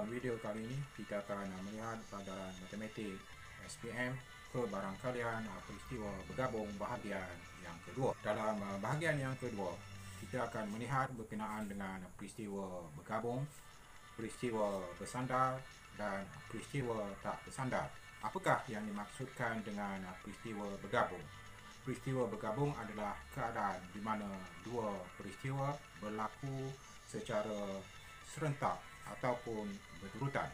video kali ini kita akan melihat pelajaran matematik SPM kebarangkalian peristiwa bergabung bahagian yang kedua. Dalam bahagian yang kedua, kita akan melihat berkenaan dengan peristiwa bergabung, peristiwa bersandar dan peristiwa tak bersandar. Apakah yang dimaksudkan dengan peristiwa bergabung? Peristiwa bergabung adalah keadaan di mana dua peristiwa berlaku secara serentak ataupun berturutan.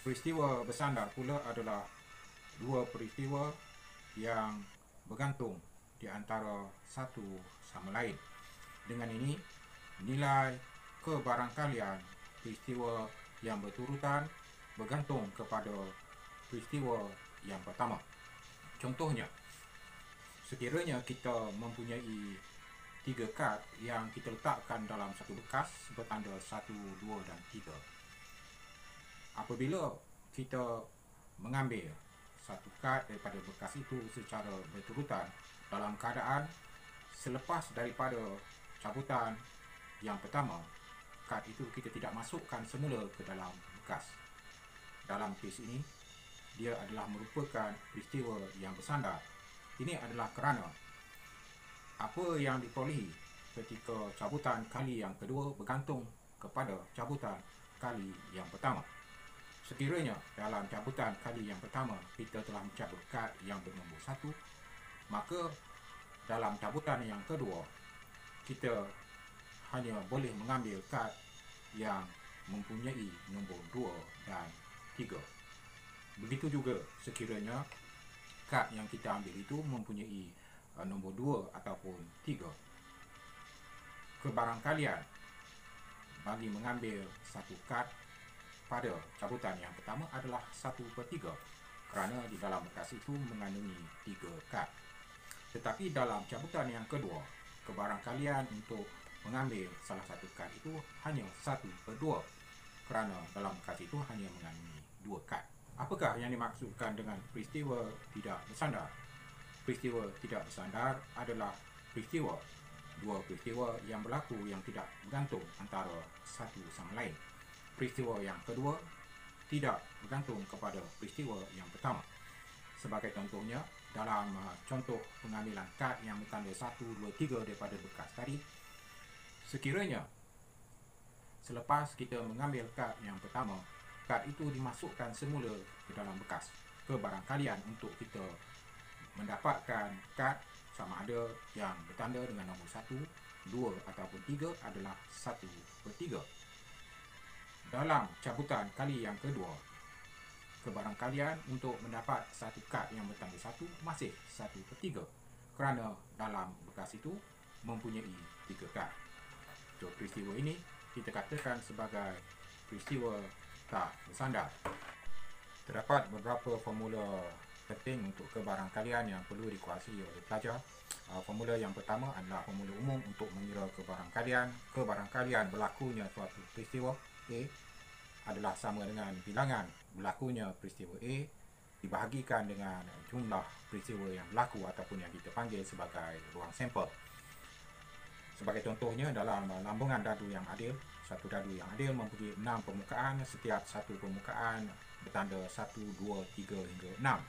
Peristiwa bersandar pula adalah dua peristiwa yang bergantung di antara satu sama lain. Dengan ini, nilai kebarangkalian peristiwa yang berturutan bergantung kepada peristiwa yang pertama. Contohnya, sekiranya kita mempunyai 3 kad yang kita letakkan dalam satu bekas bertanda 1, 2 dan 3. Apabila kita mengambil satu kad daripada bekas itu secara berturutan dalam keadaan selepas daripada cabutan yang pertama, kad itu kita tidak masukkan semula ke dalam bekas. Dalam kes ini, dia adalah merupakan peristiwa yang bersandar. Ini adalah kerana apa yang diperolehi ketika cabutan kali yang kedua bergantung kepada cabutan kali yang pertama. Sekiranya dalam cabutan kali yang pertama kita telah mencabut kad yang bernombor 1, maka dalam cabutan yang kedua kita hanya boleh mengambil kad yang mempunyai nombor 2 dan 3. Begitu juga sekiranya kad yang kita ambil itu mempunyai nombor 2 ataupun 3. Kebarangkalian bagi mengambil satu kad pada cabutan yang pertama adalah 1/3 kerana di dalam bekas itu mengandungi 3 kad. Tetapi dalam cabutan yang kedua, kebarangkalian untuk mengambil salah satu kad itu hanya 1/2 kerana dalam bekas itu hanya mengandungi 2 kad. Apakah yang dimaksudkan dengan peristiwa tidak bersandar? Peristiwa tidak bersandar adalah dua peristiwa yang berlaku yang tidak bergantung antara satu sama lain. Peristiwa yang kedua tidak bergantung kepada peristiwa yang pertama. Sebagai contohnya, dalam contoh pengambilan kad yang bertanda 1, 2, 3 daripada bekas tadi, sekiranya selepas kita mengambil kad yang pertama, kad itu dimasukkan semula ke dalam bekas. Kebarangkalian untuk kita mendapatkan kad sama ada yang bertanda dengan nombor 1, 2 ataupun 3 adalah 1/3. Dalam cabutan kali yang kedua, kebarangkalian untuk mendapat satu kad yang bertanda 1 masih 1/3 kerana dalam bekas itu mempunyai 3 kad. So, peristiwa ini kita katakan sebagai peristiwa tak bersandar. Terdapat beberapa formula penting untuk kebarangkalian yang perlu dikuasai oleh pelajar. Formula yang pertama adalah formula umum untuk mengira kebarangkalian. Kebarangkalian berlakunya suatu peristiwa A adalah sama dengan bilangan berlakunya peristiwa A dibahagikan dengan jumlah peristiwa yang berlaku ataupun yang kita panggil sebagai ruang sampel. Sebagai contohnya, dalam lambungan dadu yang adil, satu dadu yang adil mempunyai 6 permukaan, setiap satu permukaan bertanda 1, 2, 3 hingga 6.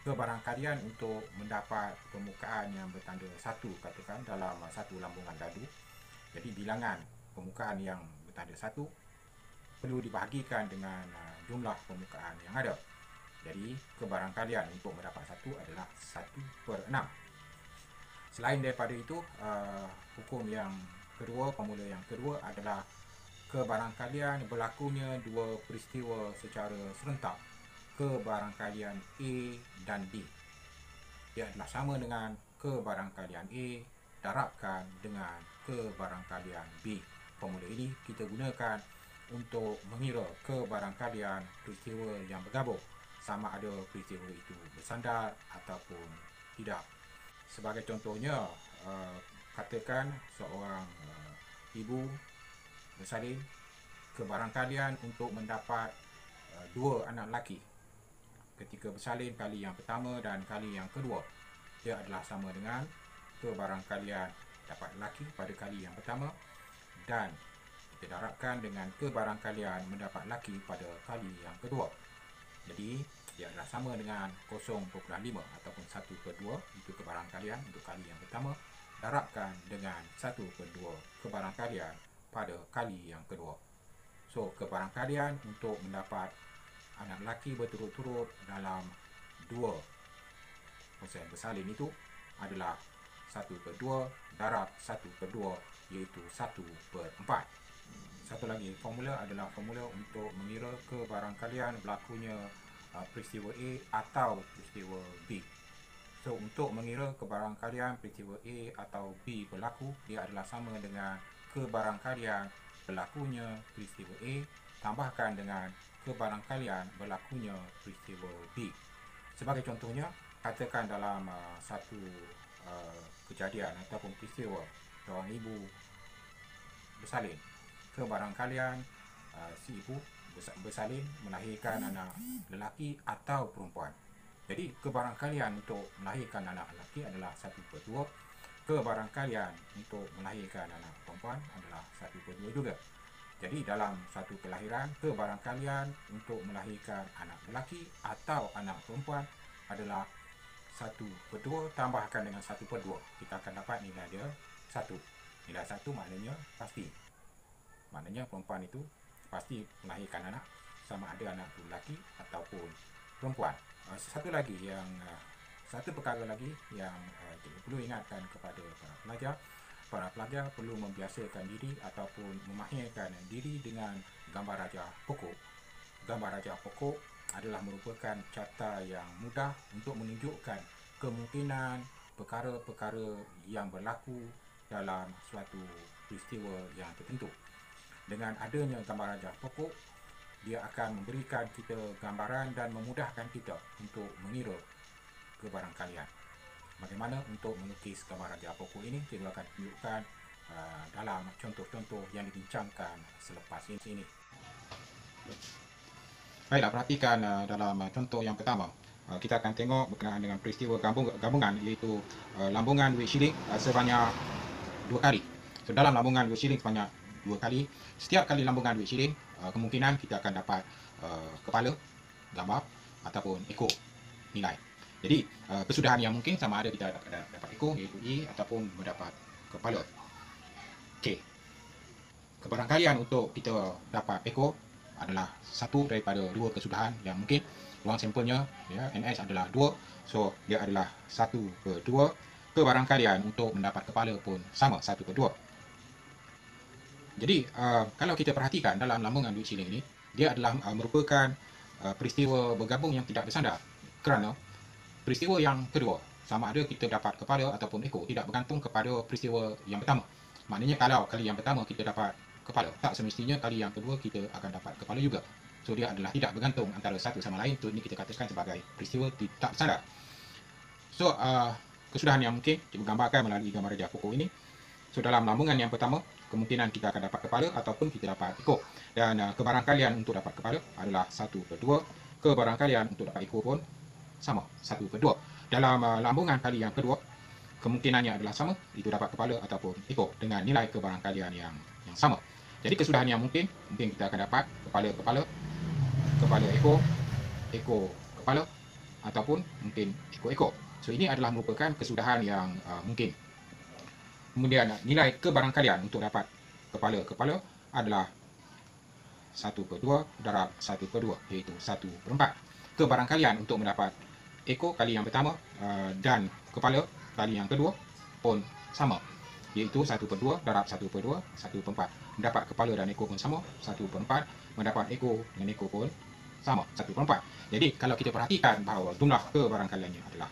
Kebarangkalian untuk mendapat permukaan yang bertanda 1 katakan dalam satu lambungan dadu, jadi bilangan permukaan yang bertanda 1 perlu dibahagikan dengan jumlah permukaan yang ada. Jadi kebarangkalian untuk mendapat 1 adalah 1/6. Selain daripada itu, hukum yang kedua, formula yang kedua adalah kebarangkalian berlakunya dua peristiwa secara serentak. Kebarangkalian A dan B, ia adalah sama dengan kebarangkalian A darabkan dengan kebarangkalian B. Formula ini kita gunakan untuk mengira kebarangkalian peristiwa yang bergabung, sama ada peristiwa itu bersandar ataupun tidak. Sebagai contohnya, katakan seorang ibu bersalin, kebarangkalian untuk mendapat 2 anak lelaki ketika bersalin kali yang pertama dan kali yang kedua, ia adalah sama dengan kebarangkalian dapat lelaki pada kali yang pertama dan kita darabkan dengan kebarangkalian mendapat laki pada kali yang kedua. Jadi ia adalah sama dengan 0.5 ataupun 1/2, itu kebarangkalian untuk kali yang pertama, darabkan dengan 1/2 kebarangkalian pada kali yang kedua. So, kebarangkalian untuk mendapat anak lelaki berturut-turut dalam 2 proses bersalin itu adalah 1/2 darab 1/2, iaitu 1/4. Satu lagi formula adalah formula untuk mengira kebarangkalian berlakunya peristiwa A atau peristiwa B. So, untuk mengira kebarangkalian peristiwa A atau B berlaku, dia adalah sama dengan kebarangkalian berlakunya peristiwa A tambahkan dengan kebarangkalian berlakunya peristiwa B. Sebagai contohnya, katakan dalam satu kejadian ataupun peristiwa seorang ibu bersalin, kebarangkalian si ibu bersalin melahirkan anak lelaki atau perempuan. Jadi kebarangkalian untuk melahirkan anak lelaki adalah 1/2, kebarangkalian untuk melahirkan anak perempuan adalah 1/2 juga. Jadi dalam satu kelahiran, kebarangkalian untuk melahirkan anak lelaki atau anak perempuan adalah 1/2 tambahkan dengan 1/2. Kita akan dapat nilai dia 1. Nilai 1 maknanya pasti. Maknanya perempuan itu pasti melahirkan anak, sama ada anak itu lelaki ataupun perempuan. Satu perkara lagi yang kita perlu ingatkan kepada para pelajar perlu membiasakan diri ataupun memahirkan diri dengan gambar rajah pokok. Gambar rajah pokok adalah merupakan cara yang mudah untuk menunjukkan kemungkinan perkara-perkara yang berlaku dalam suatu peristiwa yang tertentu. Dengan adanya gambar rajah pokok, dia akan memberikan kita gambaran dan memudahkan kita untuk mengira kebarangkalian. Bagaimana untuk melukis gambar rajah pokok ini, kita akan tunjukkan dalam contoh-contoh yang dibincangkan selepas ini. Baiklah, perhatikan dalam contoh yang pertama. Kita akan tengok berkenaan dengan peristiwa gabungan, iaitu lambungan duit shilling sebanyak 2 kali. So, dalam lambungan duit shilling sebanyak 2 kali, setiap kali lambungan duit shilling, kemungkinan kita akan dapat kepala, gambar ataupun ekor nilai. Jadi kesudahan yang mungkin sama ada kita dapat ekor, iaitu E, ataupun mendapat kepala, K. Kebarangkalian untuk kita dapat ekor adalah satu daripada 2 kesudahan yang mungkin. Ruang sampelnya, ya, NS adalah 2, so dia adalah 1/2. Kebarangkalian untuk mendapat kepala pun sama, 1/2. Jadi kalau kita perhatikan dalam lambungan duit shilling ini, dia adalah merupakan peristiwa bergabung yang tidak bersandar, kerana peristiwa yang kedua, sama ada kita dapat kepala ataupun ekor, tidak bergantung kepada peristiwa yang pertama. Maknanya kalau kali yang pertama kita dapat kepala, tak semestinya kali yang kedua kita akan dapat kepala juga. So, dia adalah tidak bergantung antara satu sama lain. So, ini kita katakan sebagai peristiwa tidak bersandar. So, kesudahan yang mungkin kita gambarkan melalui gambar rajah pokok ini. So, dalam lambungan yang pertama, kemungkinan kita akan dapat kepala ataupun kita dapat ekor. Dan kebarangkalian untuk dapat kepala adalah 1/2. Kebarangkalian untuk dapat ekor pun sama, 1/2. Dalam lambungan kali yang kedua, kemungkinannya adalah sama, itu dapat kepala ataupun ekor dengan nilai kebarangkalian yang sama. Jadi kesudahan yang mungkin kita akan dapat kepala ekor, kepala, ataupun mungkin ekor. So, ini adalah merupakan kesudahan yang mungkin. Kemudian nilai kebarangkalian untuk dapat kepala adalah 1/2 darab 1/2, iaitu 1/4. Kebarangkalian untuk mendapat ekor kali yang pertama dan kepala kali yang kedua pun sama, iaitu 1/2 darab 1/2, 1/4. Mendapat kepala dan ekor pun sama, 1/4. Mendapat ekor dengan ekor pun sama, 1/4. Jadi kalau kita perhatikan bahawa jumlah kebarangkaliannya adalah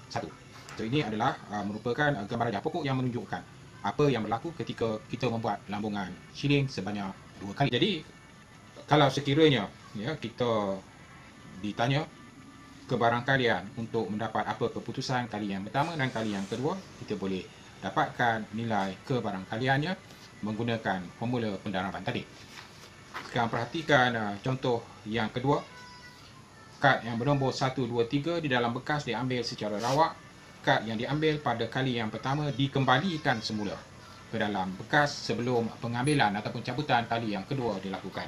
1. So, ini adalah merupakan gambar rajah pokok yang menunjukkan apa yang berlaku ketika kita membuat lambungan shilling sebanyak 2 kali. Jadi kalau sekiranya, ya, kita ditanya kebarangkalian untuk mendapat apa keputusan kali yang pertama dan kali yang kedua, kita boleh dapatkan nilai kebarangkaliannya menggunakan formula pendaraban tadi. Sekarang perhatikan contoh yang kedua. Kad yang bernombor 1, 2, 3 di dalam bekas diambil secara rawak. Kad yang diambil pada kali yang pertama dikembalikan semula. ke dalam bekas sebelum pengambilan ataupun cabutan kali yang kedua dilakukan.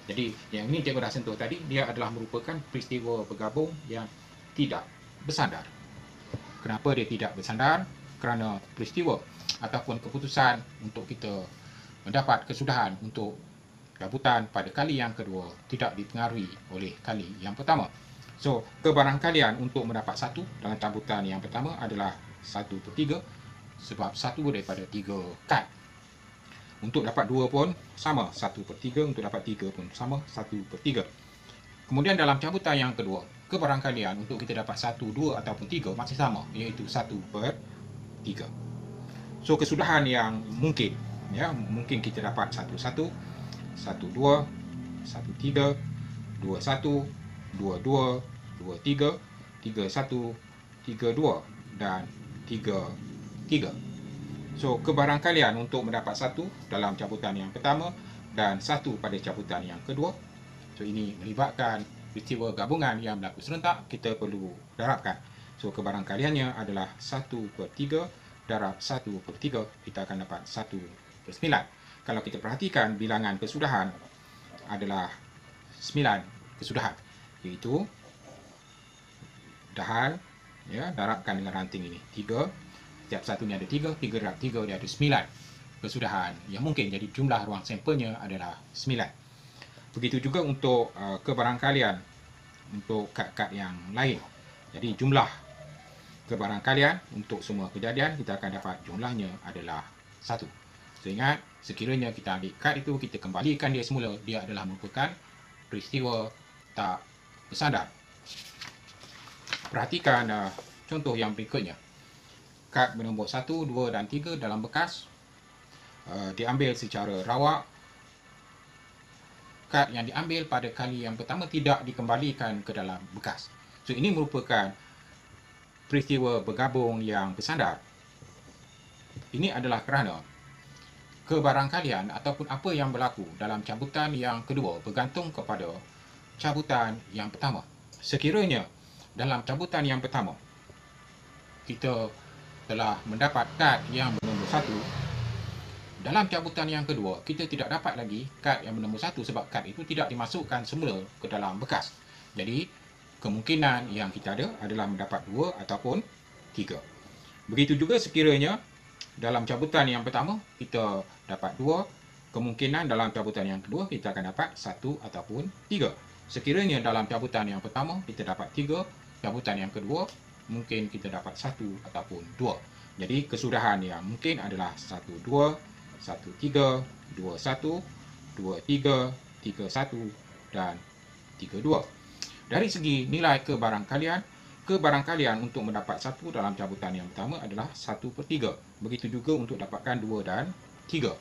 Jadi yang ini cikgu dah sentuh tadi, dia adalah merupakan peristiwa bergabung yang tidak bersandar. Kenapa dia tidak bersandar? Kerana peristiwa ataupun keputusan untuk kita mendapat kesudahan untuk cabutan pada kali yang kedua tidak dipengaruhi oleh kali yang pertama. So, kebarangkalian untuk mendapat satu dalam cabutan yang pertama adalah 1/3 sebab satu daripada 3 kad. Untuk dapat 2 pun sama, 1/3, untuk dapat 3 pun sama, 1/3. Kemudian dalam cabutan yang kedua, kebarangkalian untuk kita dapat 1, 2 ataupun 3 masih sama, iaitu 1/3. So, kesudahan yang mungkin, ya, mungkin kita dapat 1/1, 1/2, 1/3, 2/1, 2/2, 2/3, 3/1, 3/2 dan 3/3. So, kebarangkalian untuk mendapat 1 dalam cabutan yang pertama dan 1 pada cabutan yang kedua. So, ini melibatkan peristiwa gabungan yang berlaku serentak, kita perlu darabkan. So, kebarangkaliannya adalah 1/3 darab 1/3, kita akan dapat 1/9. Kalau kita perhatikan, bilangan kesudahan adalah 9 kesudahan, iaitu dahal, ya, darabkan dengan ranting ini 3, setiap satu ni ada 3, 3 darab 3 dia ada 9 kesudahan yang mungkin. Jadi jumlah ruang sampelnya adalah 9. Begitu juga untuk kebarangkalian untuk kad-kad yang lain. Jadi jumlah kebarangkalian untuk semua kejadian kita akan dapat jumlahnya adalah 1. So, ingat, sekiranya kita ambil kad itu, kita kembalikan dia semula, dia adalah merupakan peristiwa tak bersandar. Perhatikan contoh yang berikutnya. Kad bernombor 1, 2 dan 3 dalam bekas diambil secara rawak. Kad yang diambil pada kali yang pertama tidak dikembalikan ke dalam bekas. So, ini merupakan peristiwa bergabung yang bersandar. Ini adalah kerana kebarangkalian ataupun apa yang berlaku dalam cabutan yang kedua bergantung kepada cabutan yang pertama. Sekiranya dalam cabutan yang pertama kita telah mendapat kad yang bernombor 1, dalam cabutan yang kedua kita tidak dapat lagi kad yang bernombor 1 sebab kad itu tidak dimasukkan semula ke dalam bekas. Jadi kemungkinan yang kita ada adalah mendapat 2 ataupun 3. Begitu juga sekiranya dalam cabutan yang pertama kita dapat 2, kemungkinan dalam cabutan yang kedua kita akan dapat 1 ataupun 3. Sekiranya dalam cabutan yang pertama kita dapat 3, cabutan yang kedua mungkin kita dapat 1 ataupun 2. Jadi kesudahan yang mungkin adalah 1, 2, 1, 3, 2, 1, 2, 3, 3, 1 dan 3, 2. Dari segi nilai kebarangkalian untuk mendapat 1 dalam cabutan yang pertama adalah 1/3. Begitu juga untuk dapatkan 2 dan 3.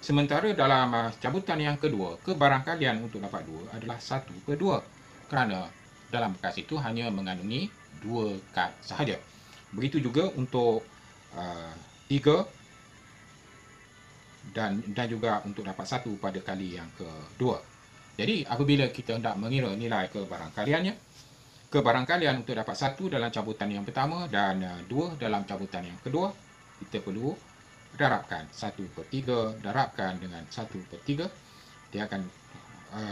Sementara dalam cabutan yang kedua, kebarangkalian untuk dapat 2 adalah 1/2. Kerana dalam bekas itu hanya mengandungi 2 kad sahaja. Begitu juga untuk 3 dan juga untuk dapat 1 pada kali yang kedua. Jadi apabila kita hendak mengira nilai kebarangkalian untuk dapat 1 dalam cabutan yang pertama dan 2 dalam cabutan yang kedua, kita perlu darabkan 1/3 darabkan dengan 1/3, dia akan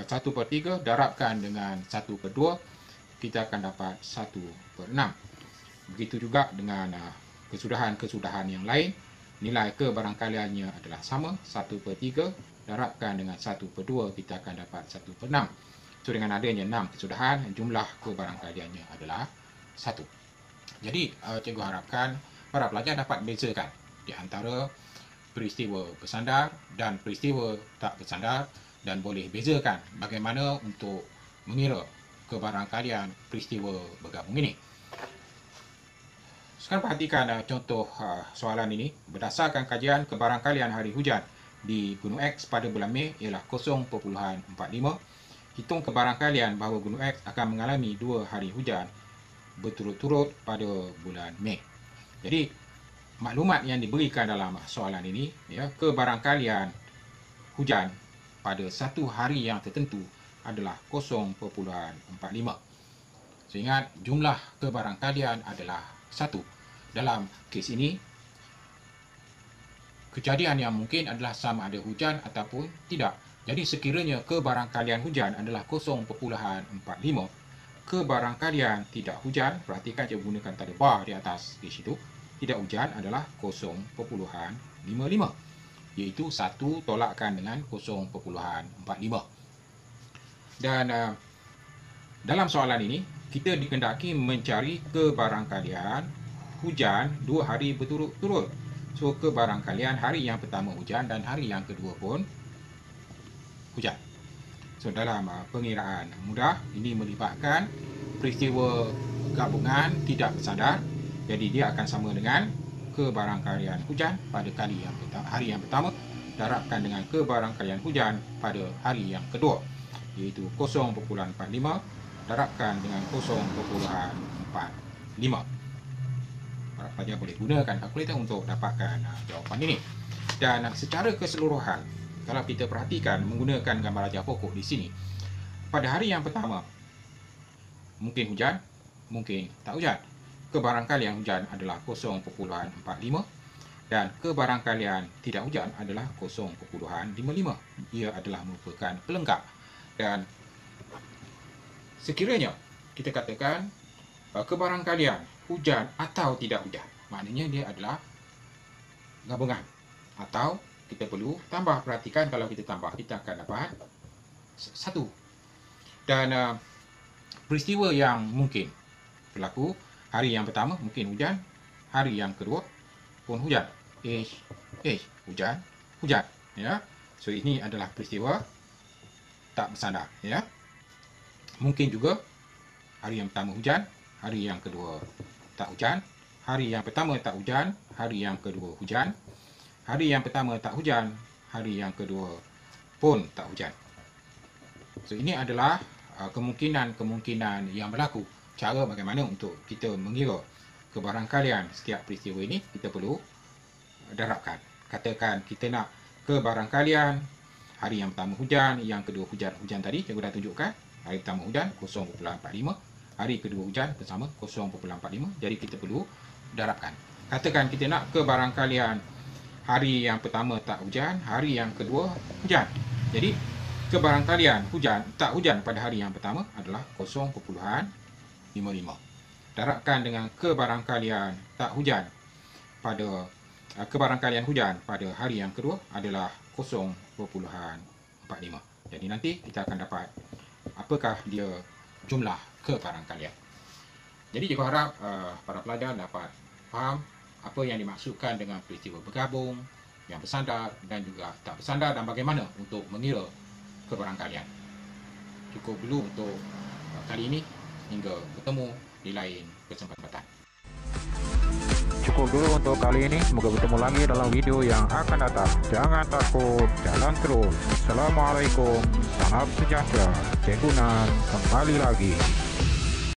1/3 darabkan dengan 1/2, kita akan dapat 1/6. Begitu juga dengan kesudahan-kesudahan yang lain, nilai kebarangkaliannya adalah sama, 1/3 darabkan dengan 1/2, kita akan dapat 1/6. So, dengan adanya 6 kesudahan, jumlah kebarangkaliannya adalah 1. Jadi, cikgu harapkan para pelajar dapat bezakan di antara peristiwa bersandar dan peristiwa tak bersandar dan boleh bezakan bagaimana untuk mengira kebarangkalian peristiwa bergabung ini. Sekarang perhatikan contoh soalan ini. Berdasarkan kajian, kebarangkalian hari hujan di Gunung X pada bulan Mei ialah 0.45. Hitung kebarangkalian bahawa Gunung X akan mengalami 2 hari hujan berturut-turut pada bulan Mei. Jadi, maklumat yang diberikan dalam soalan ini, ya, kebarangkalian hujan pada satu hari yang tertentu adalah 0.45. So, ingat, jumlah kebarangkalian adalah 1. Dalam kes ini, Kejadian yang mungkin adalah sama ada hujan ataupun tidak. Jadi sekiranya kebarangkalian hujan adalah 0.45, kebarangkalian tidak hujan, perhatikan saya gunakan tanda bar di atas di situ, tidak hujan adalah 0.55, iaitu 1 tolakkan dengan 0.45. Dan dalam soalan ini, kita dikendaki mencari kebarangkalian hujan 2 hari berturut-turut. So, kebarangkalian hari yang pertama hujan dan hari yang kedua pun hujan. So, dalam pengiraan mudah, ini melibatkan peristiwa gabungan tidak bersandar. Jadi, dia akan sama dengan kebarangkalian hujan pada hari yang pertama darabkan dengan kebarangkalian hujan pada hari yang kedua, iaitu 0.45 darabkan dengan 0.45. Para pelajar boleh gunakan kalkulator untuk dapatkan jawapan ini. Dan secara keseluruhan, kalau kita perhatikan menggunakan gambar ajar pokok di sini, pada hari yang pertama mungkin hujan, mungkin tak hujan. Kebarangkalian hujan adalah 0.45 dan kebarangkalian tidak hujan adalah 0.55. Ia adalah merupakan pelengkap. Dan sekiranya kita katakan kebarangkalian hujan atau tidak hujan, maknanya dia adalah gabungan. Atau kita perlu tambah, perhatikan kalau kita tambah, kita akan dapat 1. Dan peristiwa yang mungkin berlaku, hari yang pertama mungkin hujan, hari yang kedua pun hujan. Hujan, hujan, ya. So ini adalah peristiwa tak bersandar, ya. Mungkin juga hari yang pertama hujan, hari yang kedua tak hujan, hari yang pertama tak hujan, hari yang kedua hujan, hari yang pertama tak hujan, hari yang kedua pun tak hujan. So ini adalah kemungkinan yang berlaku. Cara bagaimana untuk kita mengira kebarangkalian setiap peristiwa ini, kita perlu darabkan. Katakan kita nak kebarangkalian hari yang pertama hujan, yang kedua hujan tadi cikgu dah tunjukkan. Hari pertama hujan 0.45, hari kedua hujan bersama 0.45. Jadi kita perlu darabkan. Katakan kita nak kebarangkalian hari yang pertama tak hujan, hari yang kedua hujan. Jadi kebarangkalian hujan tak hujan pada hari yang pertama adalah 0.55. Darabkan dengan kebarangkalian tak hujan pada kebarangkalian hujan pada hari yang kedua adalah 0.45. Jadi nanti kita akan dapat apakah dia jumlah kebarangkalian. Jadi cikgu harap para pelajar dapat faham apa yang dimaksudkan dengan peristiwa bergabung, yang bersandar dan juga tak bersandar, dan bagaimana untuk mengira kebarangkalian. Cukup dulu untuk kali ini, hingga bertemu di lain kesempatan. Cukup dulu untuk kali ini, semoga bertemu lagi dalam video yang akan datang. Jangan takut, jalan terus. Assalamualaikum, salam sejahtera. Cikgu Nan kembali lagi.